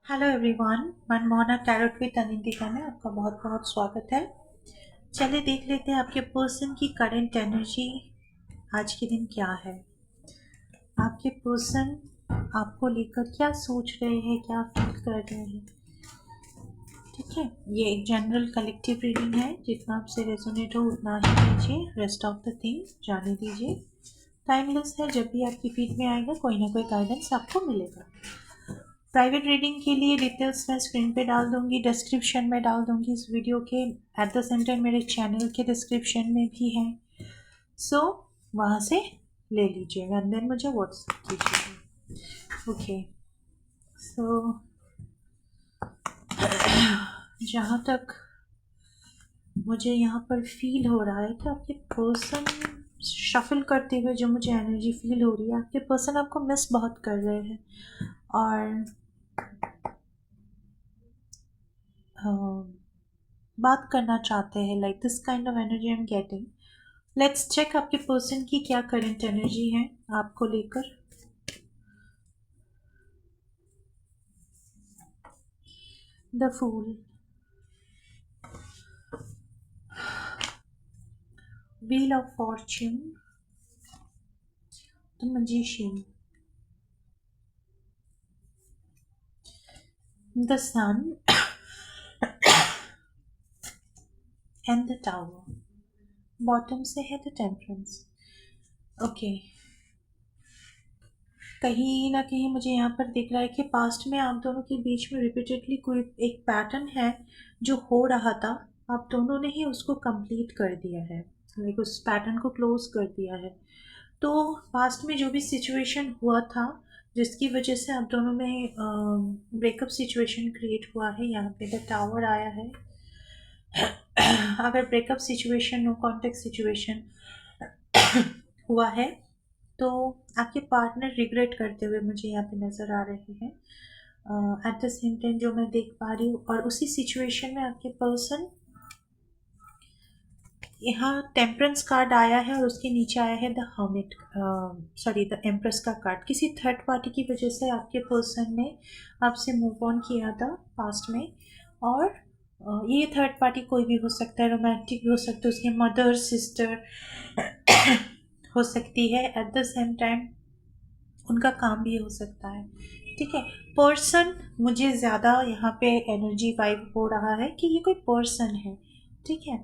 Hello everyone, मनमोहना tarot with अनिंदिका में आपका बहुत बहुत स्वागत है। चलिए देख लेते हैं आपके पर्सन की करंट एनर्जी आज के दिन क्या है। आपके पर्सन आपको लेकर क्या सोच रहे हैं, क्या फील कर रहे हैं। ठीक है, ये एक जनरल कलेक्टिव रीडिंग है। जितना आपसे रेजोनेट हो उतना ही लीजिए, रेस्ट ऑफ द थिंग जाने दीजिए। टाइमलेस है, जब भी आपकी फीड में आएगा कोई ना कोई गाइडेंस आपको मिलेगा। प्राइवेट रीडिंग के लिए डिटेल्स मैं स्क्रीन पे डाल दूंगी, डिस्क्रिप्शन में डाल दूंगी इस वीडियो के। एट द सेम टाइम मेरे चैनल के डिस्क्रिप्शन में भी है, सो वहाँ से ले लीजिएगा एंड देन मुझे व्हाट्सएप कीजिएगा। ओके, सो जहाँ तक मुझे यहाँ पर फील हो रहा है कि आपके पर्सन शफल करते हुए जो मुझे एनर्जी फील हो रही है, आपके पर्सन आपको मिस बहुत कर रहे हैं और बात करना चाहते हैं। Like this kind of energy I am getting. Let's check आपके पर्सन की क्या करंट एनर्जी है आपको लेकर। The fool, wheel of fortune, the magician, the sun and the tower. Bottom से है द टेम्परेंस। ओके, कहीं ना कहीं मुझे यहाँ पर दिख रहा है कि पास्ट में आप दोनों के बीच में रिपीटेडली कोई एक पैटर्न है जो हो रहा था। आप दोनों ने ही उसको कंप्लीट कर दिया है, लाइक उस पैटर्न को क्लोज कर दिया है। तो पास्ट में जो भी सिचुएशन हुआ था जिसकी वजह से आप दोनों में ब्रेकअप सिचुएशन क्रिएट हुआ है, यहाँ पे द टावर आया है। अगर breakup situation, no contact situation हुआ है तो आपके पार्टनर रिग्रेट करते हुए मुझे यहाँ पे नज़र आ रहे हैं। एट द सेम टाइम जो मैं देख पा रही हूँ, और उसी सिचुएशन में आपके पर्सन, यहाँ टेम्परेंस कार्ड आया है और उसके नीचे आया है the hermit, sorry the empress का कार्ड। किसी थर्ड पार्टी की वजह से आपके पर्सन ने आपसे मूव ऑन किया था पास्ट में, और ये थर्ड पार्टी कोई भी हो सकता है, रोमांटिक भी हो सकता है, उसके मदर सिस्टर हो सकती है। एट द सेम टाइम उनका काम भी हो सकता है। ठीक है, पर्सन मुझे ज़्यादा यहाँ पे एनर्जी वाइब हो रहा है कि ये कोई पर्सन है, ठीक है,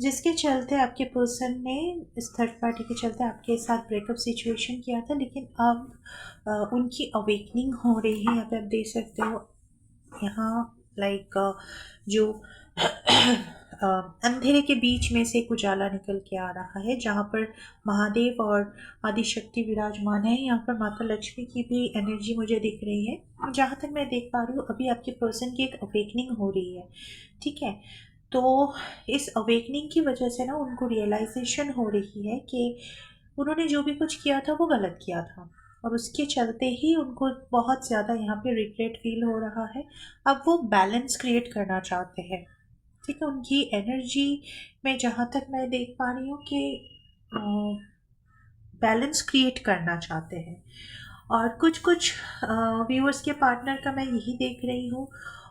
जिसके चलते आपके पर्सन ने इस थर्ड पार्टी के चलते आपके साथ ब्रेकअप सिचुएशन किया था। लेकिन अब उनकी अवेकनिंग हो रही है। यहाँ पे आप देख सकते हो, यहाँ लाइक जो अंधेरे के बीच में से एक उजाला निकल के आ रहा है, जहाँ पर महादेव और आदिशक्ति विराजमान है। यहाँ पर माता लक्ष्मी की भी एनर्जी मुझे दिख रही है। जहाँ तक मैं देख पा रही हूँ अभी आपके पर्सन की एक अवेकनिंग हो रही है। ठीक है, तो इस अवेकनिंग की वजह से ना उनको रियलाइजेशन हो रही है कि उन्होंने जो भी कुछ किया था वो गलत किया था, और उसके चलते ही उनको बहुत ज़्यादा यहाँ पे रिग्रेट फील हो रहा है। अब वो बैलेंस क्रिएट करना चाहते हैं। ठीक है, उनकी एनर्जी में जहाँ तक मैं देख पा रही हूँ कि बैलेंस क्रिएट करना चाहते हैं। और कुछ कुछ व्यूअर्स के पार्टनर का मैं यही देख रही हूँ,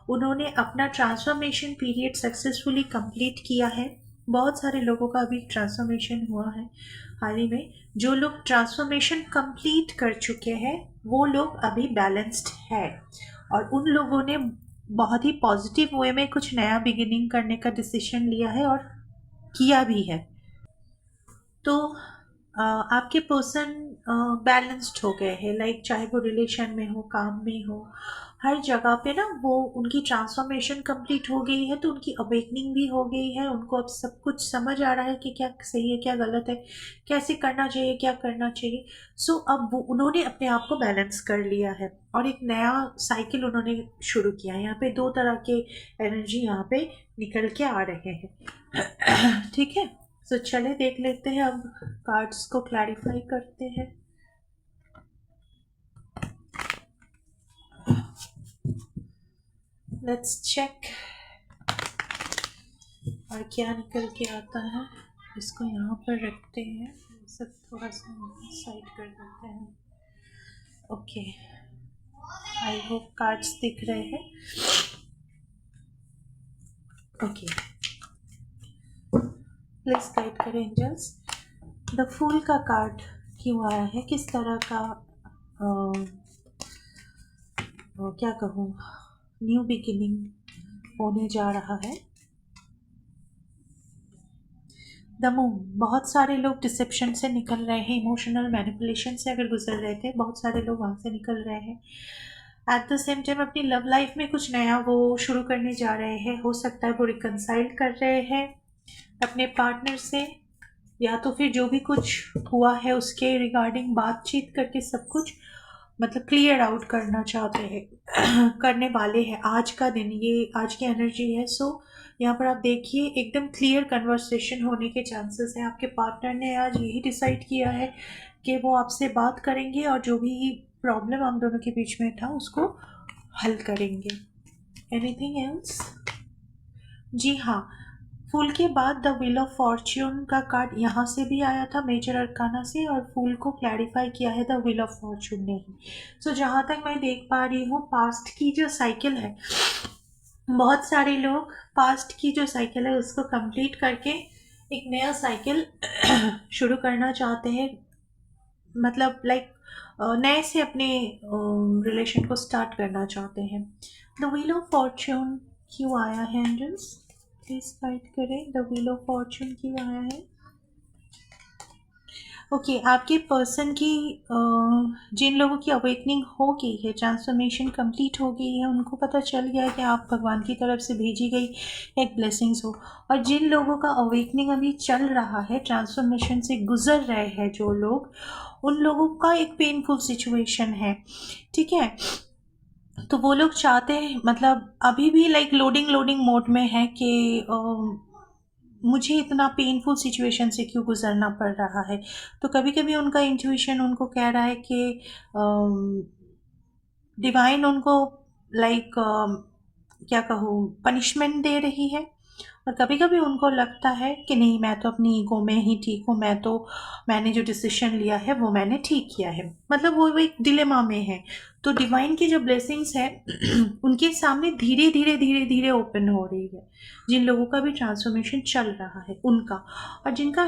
उन्होंने अपना ट्रांसफॉर्मेशन पीरियड सक्सेसफुली कंप्लीट किया है। बहुत सारे लोगों का अभी ट्रांसफॉर्मेशन हुआ है हाल ही में। जो लोग ट्रांसफॉर्मेशन कंप्लीट कर चुके हैं वो लोग अभी बैलेंस्ड है, और उन लोगों ने बहुत ही पॉजिटिव वे में कुछ नया बिगिनिंग करने का डिसीजन लिया है और किया भी है। तो आपके पर्सन बैलेंस्ड हो गए हैं, लाइक चाहे वो रिलेशन में हो, काम में हो, हर जगह पे ना वो उनकी ट्रांसफॉर्मेशन कंप्लीट हो गई है। तो उनकी अवेकनिंग भी हो गई है, उनको अब सब कुछ समझ आ रहा है कि क्या सही है क्या गलत है, कैसे करना चाहिए क्या करना चाहिए। सो अब वो उन्होंने अपने आप को बैलेंस कर लिया है और एक नया साइकिल उन्होंने शुरू किया है। यहाँ पे दो तरह के एनर्जी यहाँ पे निकल के आ रहे हैं। ठीक है, तो चले देख लेते हैं, अब कार्ड्स को क्लैरिफाई करते हैं। लेट्स चेक और क्या निकल के आता है। इसको यहाँ पर रखते हैं, सब थोड़ा सा साइड कर देते हैं। ओके, आई होप कार्ड्स दिख रहे हैं। ओके, प्लीज गाइड करें एंजल्स। द फूल का कार्ड क्यों आया है, किस तरह का क्या कहूँ, न्यू बिगिनिंग होने जा रहा है। द मून, बहुत सारे लोग डिसेप्शन से निकल रहे हैं, इमोशनल मैनिपुलेशन से अगर गुजर रहे थे, बहुत सारे लोग वहाँ से निकल रहे हैं। एट द सेम टाइम अपनी लव लाइफ में कुछ नया वो शुरू करने जा रहे हैं। हो सकता है वो रिकनसाइल कर रहे हैं अपने पार्टनर से, या तो फिर जो भी कुछ हुआ है उसके रिगार्डिंग बातचीत करके सब कुछ मतलब क्लियर आउट करना चाहते हैं करने वाले हैं। आज का दिन, ये आज की एनर्जी है। सो यहाँ पर आप देखिए एकदम क्लियर कन्वर्सेशन होने के चांसेस हैं। आपके पार्टनर ने आज यही डिसाइड किया है कि वो आपसे बात करेंगे और जो भी प्रॉब्लम हम दोनों के बीच में था उसको हल करेंगे। Anything else? जी हाँ, फूल के बाद द व्हील ऑफ फॉर्च्यून का कार्ड यहाँ से भी आया था मेजर अरकाना से, और फूल को क्लैरिफाई किया है द व्हील ऑफ फॉर्च्यून ने ही। सो जहाँ तक मैं देख पा रही हूँ, पास्ट की जो साइकिल है, बहुत सारे लोग पास्ट की जो साइकिल है उसको कंप्लीट करके एक नया साइकिल शुरू करना चाहते हैं। मतलब लाइक नए से अपने रिलेशन को स्टार्ट करना चाहते हैं। द व्हील ऑफ फॉर्च्यून क्यों आया है एंजल्स? प्लीज गाइड करें, द व्हील ऑफ फॉर्च्यून क्यों आया है? ओके, आपके पर्सन की जिन लोगों की अवेकनिंग हो गई है, ट्रांसफॉर्मेशन कंप्लीट हो गई है, उनको पता चल गया है कि आप भगवान की तरफ से भेजी गई एक ब्लेसिंग्स हो। और जिन लोगों का अवेकनिंग अभी चल रहा है, ट्रांसफॉर्मेशन से गुजर रहे हैं जो लोग, उन लोगों का एक पेनफुल सिचुएशन है, ठीक है। तो वो लोग चाहते हैं, मतलब अभी भी लाइक लोडिंग लोडिंग मोड में है कि मुझे इतना पेनफुल सिचुएशन से क्यों गुजरना पड़ रहा है। तो कभी कभी उनका इंट्यूशन उनको कह रहा है कि डिवाइन उनको लाइक क्या कहूँ, पनिशमेंट दे रही है। और कभी कभी उनको लगता है कि नहीं, मैं तो अपनी ईगो में ही ठीक हूँ, मैंने जो डिसीजन लिया है वो मैंने ठीक किया है। मतलब वो एक डिलेमा में है। तो डिवाइन की जो ब्लेसिंग्स है उनके सामने धीरे धीरे धीरे धीरे ओपन हो रही है। जिन लोगों का भी ट्रांसफॉर्मेशन चल रहा है उनका, और जिनका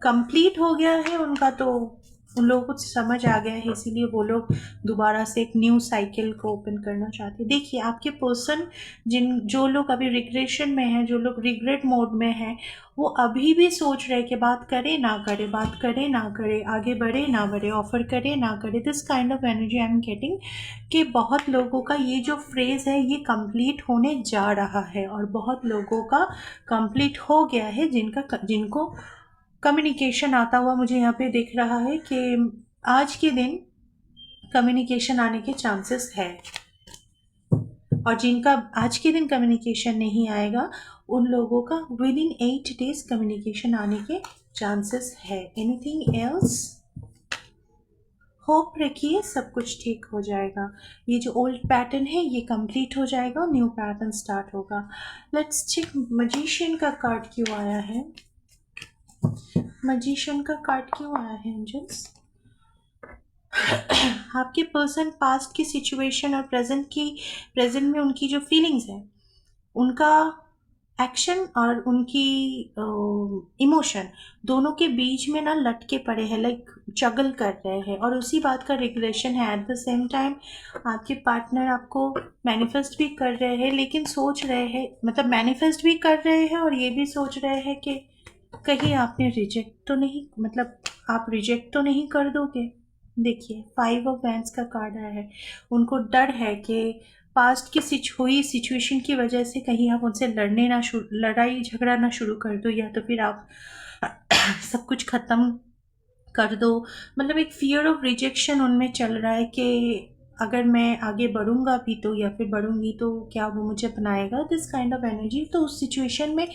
कंप्लीट हो गया है उनका तो उन लोगों को समझ आ गया है, इसीलिए वो लोग दोबारा से एक न्यू साइकिल को ओपन करना चाहते हैं। देखिए आपके पर्सन, जो लोग अभी रिग्रेशन में हैं, जो लोग रिग्रेट मोड में हैं, वो अभी भी सोच रहे कि बात करे ना करे, बात करे ना करे, आगे बढ़े ना बढ़े, ऑफर करे ना करे। This kind of energy I am getting कि बहुत लोगों का ये जो फ्रेज है ये कंप्लीट होने जा रहा है, और बहुत लोगों का कंप्लीट हो गया है जिनको कम्युनिकेशन आता हुआ मुझे यहाँ पे दिख रहा है कि आज के दिन कम्युनिकेशन आने के चांसेस है। और जिनका आज के दिन कम्युनिकेशन नहीं आएगा, उन लोगों का विद इन 8 days कम्युनिकेशन आने के चांसेस है। Anything else? होप रखिए सब कुछ ठीक हो जाएगा। ये जो ओल्ड पैटर्न है ये कंप्लीट हो जाएगा, न्यू पैटर्न स्टार्ट होगा। लेट्स चेक मजिशियन का कार्ड क्यों आया है। मजिशियन का कार्ड क्यों आया है एंजल्स? आपके पर्सन पास्ट की सिचुएशन और प्रेजेंट में उनकी जो फीलिंग्स है, उनका एक्शन और उनकी इमोशन दोनों के बीच में ना लटके पड़े हैं, लाइक जगल कर रहे हैं, और उसी बात का रिग्रेशन है। एट द सेम टाइम आपके पार्टनर आपको मैनिफेस्ट भी कर रहे हैं, लेकिन सोच रहे हैं, मतलब मैनिफेस्ट भी कर रहे हैं और ये भी सोच रहे हैं कि कहीं आपने रिजेक्ट तो नहीं, मतलब आप रिजेक्ट तो नहीं कर दोगे। देखिए 5 ऑफ वैंड्स का कार्ड आया है। उनको डर है कि पास्ट की हुई सिचुएशन की वजह से कहीं आप उनसे लड़ाई झगड़ा ना शुरू कर दो, या तो फिर आप सब कुछ ख़त्म कर दो। मतलब एक फियर ऑफ रिजेक्शन उनमें चल रहा है कि अगर मैं आगे बढ़ूंगा भी तो, या फिर बढ़ूंगी तो क्या वो मुझे अपनाएगा। दिस काइंड ऑफ एनर्जी, तो उस सिचुएशन में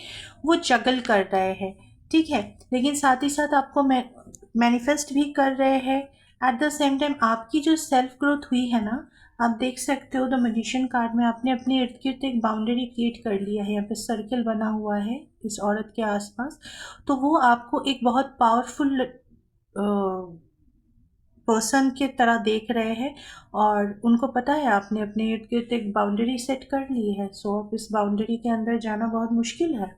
वो जगल कर रहे हैं, ठीक है। लेकिन साथ ही साथ आपको मैनिफेस्ट भी कर रहे हैं। एट द सेम टाइम आपकी जो सेल्फ ग्रोथ हुई है ना, आप देख सकते हो द मैजिशियन कार्ड में आपने अपने इर्द गिर्द एक बाउंड्री क्रिएट कर लिया है। यहाँ पे सर्कल बना हुआ है इस औरत के आसपास। तो वो आपको एक बहुत पावरफुल पर्सन की तरह देख रहे हैं और उनको पता है आपने अपने इर्द गिर्द एक बाउंड्री सेट कर ली है। सो अब इस बाउंड्री के अंदर जाना बहुत मुश्किल है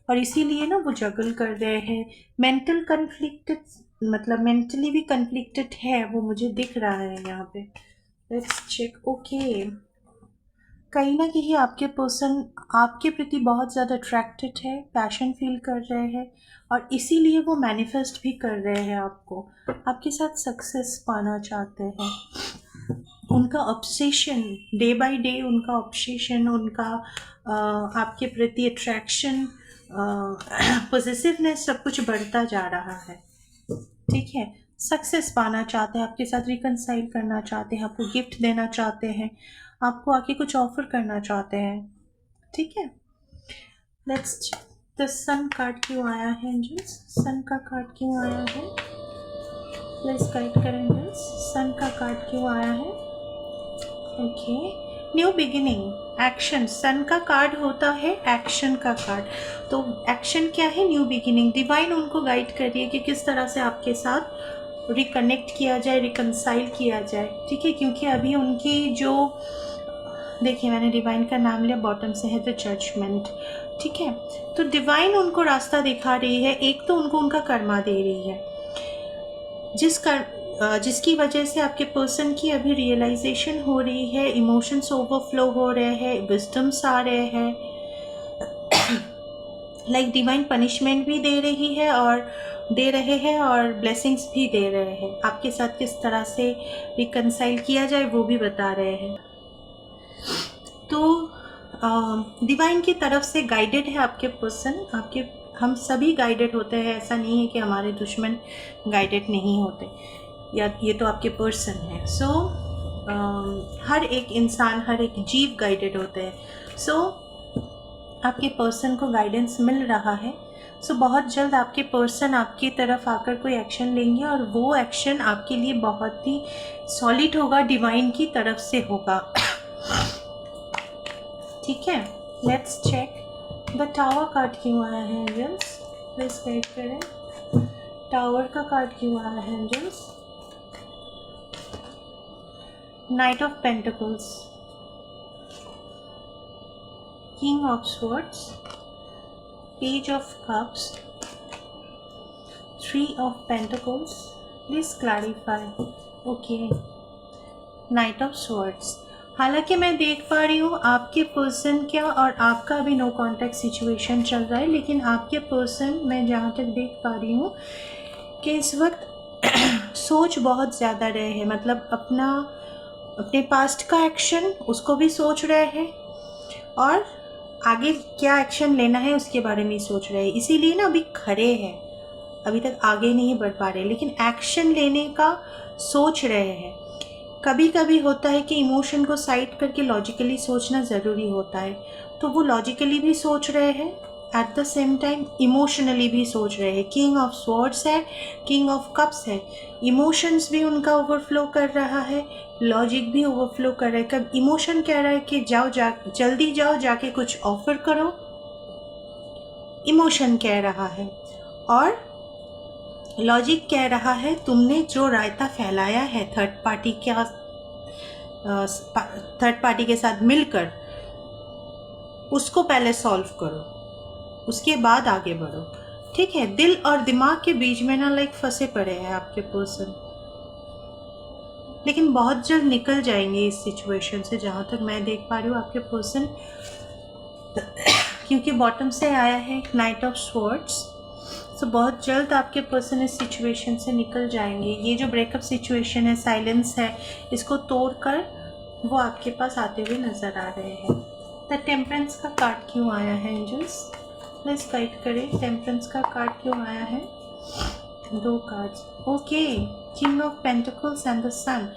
और इसीलिए ना वो जगल कर रहे हैं। मेंटल कन्फ्लिक्टेड, मतलब मेंटली भी कन्फ्लिक्टेड है वो, मुझे दिख रहा है यहाँ पे। Let's check. ओके, कहीं ना कहीं आपके पर्सन आपके प्रति बहुत ज़्यादा अट्रैक्टेड है, पैशन फील कर रहे हैं और इसीलिए वो मैनिफेस्ट भी कर रहे हैं आपको, आपके साथ सक्सेस पाना चाहते हैं। उनका ऑब्सेशन, डे बाय डे उनका ऑब्सेशन, उनका आपके प्रति अट्रैक्शन, पॉजिटिवनेस सब कुछ बढ़ता जा रहा है। ठीक है, सक्सेस पाना चाहते हैं, आपके साथ रिकनसाइल करना चाहते हैं, आपको गिफ्ट देना चाहते हैं, आपको आके कुछ ऑफर करना चाहते हैं। ठीक है, लेट्स द सन कार्ड क्यों आया है एंजल्स? सन का कार्ड क्यों आया है? प्लीज गाइड करें एंजल्स, सन का कार्ड क्यों आया है? Okay, new beginning, action. Sun का कार्ड होता है एक्शन का कार्ड, तो एक्शन क्या है? New beginning. डिवाइन उनको गाइड कर रही है कि किस तरह से आपके साथ रिकनेक्ट किया जाए, रिकनसाइल किया जाए। ठीक है, क्योंकि अभी उनकी जो, देखिए मैंने डिवाइन का नाम लिया, बॉटम से है द जजमेंट। ठीक है, तो डिवाइन उनको रास्ता दिखा रही है। एक तो उनको उनका कर्मा दे रही है, जिसकी वजह से आपके पर्सन की अभी रियलाइजेशन हो रही है, इमोशंस ओवरफ्लो हो रहे हैं, विजडम्स आ रहे हैं। लाइक डिवाइन पनिशमेंट भी दे रही है और दे रहे हैं और ब्लेसिंग्स भी दे रहे हैं। आपके साथ किस तरह से रिकनसाइल किया जाए वो भी बता रहे हैं। तो डिवाइन की तरफ से गाइडेड है आपके पर्सन। आपके, हम सभी गाइडेड होते हैं, ऐसा नहीं है कि हमारे दुश्मन गाइडेड नहीं होते, या ये तो आपके पर्सन है। सो हर एक इंसान, हर एक जीव गाइडेड होते हैं। सो आपके पर्सन को गाइडेंस मिल रहा है। सो बहुत जल्द आपके पर्सन आपकी तरफ आकर कोई एक्शन लेंगे और वो एक्शन आपके लिए बहुत ही सॉलिड होगा, डिवाइन की तरफ से होगा। ठीक है, let's check the tower card क्यों आया है एंजल्स? प्लीज गाइड करें, टावर का कार्ड क्यों आया है angels? Knight of pentacles, king of swords, page of cups, three of pentacles. Please clarify. Okay, knight of swords. हालांकि मैं देख पा रही हूँ आपके पर्सन क्या और आपका अभी नो कॉन्टैक्ट सिचुएशन चल रहा है, लेकिन आपके पर्सन, मैं जहाँ तक देख पा रही हूँ कि इस वक्त सोच बहुत ज़्यादा रहे हैं, मतलब अपने पास्ट का एक्शन उसको भी सोच रहे हैं और आगे क्या एक्शन लेना है उसके बारे में सोच रहे हैं। इसीलिए ना अभी खड़े हैं, अभी तक आगे नहीं बढ़ पा रहे, लेकिन एक्शन लेने का सोच रहे हैं। कभी कभी होता है कि इमोशन को साइड करके लॉजिकली सोचना ज़रूरी होता है, तो वो लॉजिकली भी सोच रहे हैं, at the same time emotionally भी सोच रहे हैं। किंग ऑफ स्वॉर्ड्स है, किंग ऑफ कप्स है, इमोशंस भी उनका ओवरफ्लो कर रहा है, लॉजिक भी ओवरफ्लो कर रहा है। कब इमोशन कह रहा है कि जल्दी जाओ जाके कुछ ऑफर करो, इमोशन कह रहा है, और लॉजिक कह रहा है तुमने जो रायता फैलाया है थर्ड पार्टी के साथ मिलकर, उसको पहले सॉल्व करो, उसके बाद आगे बढ़ो। ठीक है, दिल और दिमाग के बीच में ना लाइक फंसे पड़े हैं आपके पर्सन, लेकिन बहुत जल्द निकल जाएंगे इस सिचुएशन से, जहाँ तक मैं देख पा रही हूँ आपके पर्सन। क्योंकि बॉटम से आया है नाइट ऑफ स्वॉर्ड्स, तो बहुत जल्द आपके पर्सन इस सिचुएशन से निकल जाएंगे। ये जो ब्रेकअप सिचुएशन है, साइलेंस है, इसको तोड़कर वो आपके पास आते हुए नज़र आ रहे हैं। द टेम्परेंस का कार्ड क्यों आया है एंजल्स? प्लीज गाइड करें, टेम्परेंस का कार्ड क्यों आया है? दो cards. Okay, king of pentacles and the sun.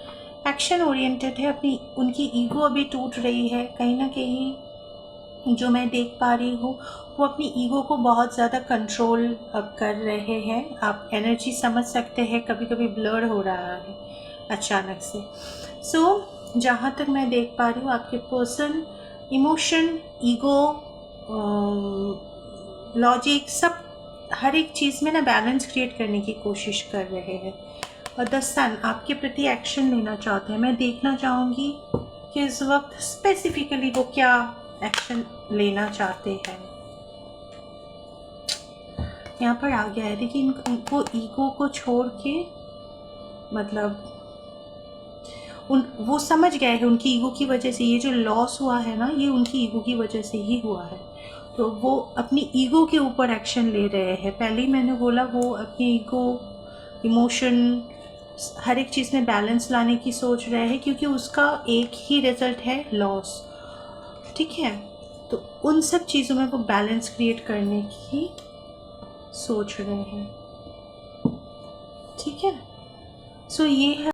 Action oriented है, अपनी उनकी ईगो अभी टूट रही है। कहीं ना कहीं जो मैं देख पा रही हूँ वो अपनी ईगो को बहुत ज़्यादा कंट्रोल अब कर रहे हैं। आप एनर्जी समझ सकते हैं, कभी कभी ब्लर हो रहा है अचानक से। सो जहाँ तक मैं देख पा रही हूँ आपके पर्सन इमोशन, ईगो, लॉजिक, सब हर एक चीज़ में ना बैलेंस क्रिएट करने की कोशिश कर रहे हैं। और द सन आपके प्रति एक्शन लेना चाहते हैं। मैं देखना चाहूँगी कि इस वक्त स्पेसिफिकली वो क्या एक्शन लेना चाहते हैं। यहाँ पर आ गया है, देखिए इनको ईगो को छोड़ के, मतलब वो समझ गए हैं उनकी ईगो की वजह से ये जो लॉस हुआ है ना, ये उनकी ईगो की वजह से ही हुआ है। तो वो अपनी ईगो के ऊपर एक्शन ले रहे हैं। पहले ही मैंने बोला वो अपनी ईगो, इमोशन, हर एक चीज़ में बैलेंस लाने की सोच रहे हैं, क्योंकि उसका एक ही रिजल्ट है लॉस। ठीक है, तो उन सब चीज़ों में वो बैलेंस क्रिएट करने की सोच रहे हैं। ठीक है, सो ये है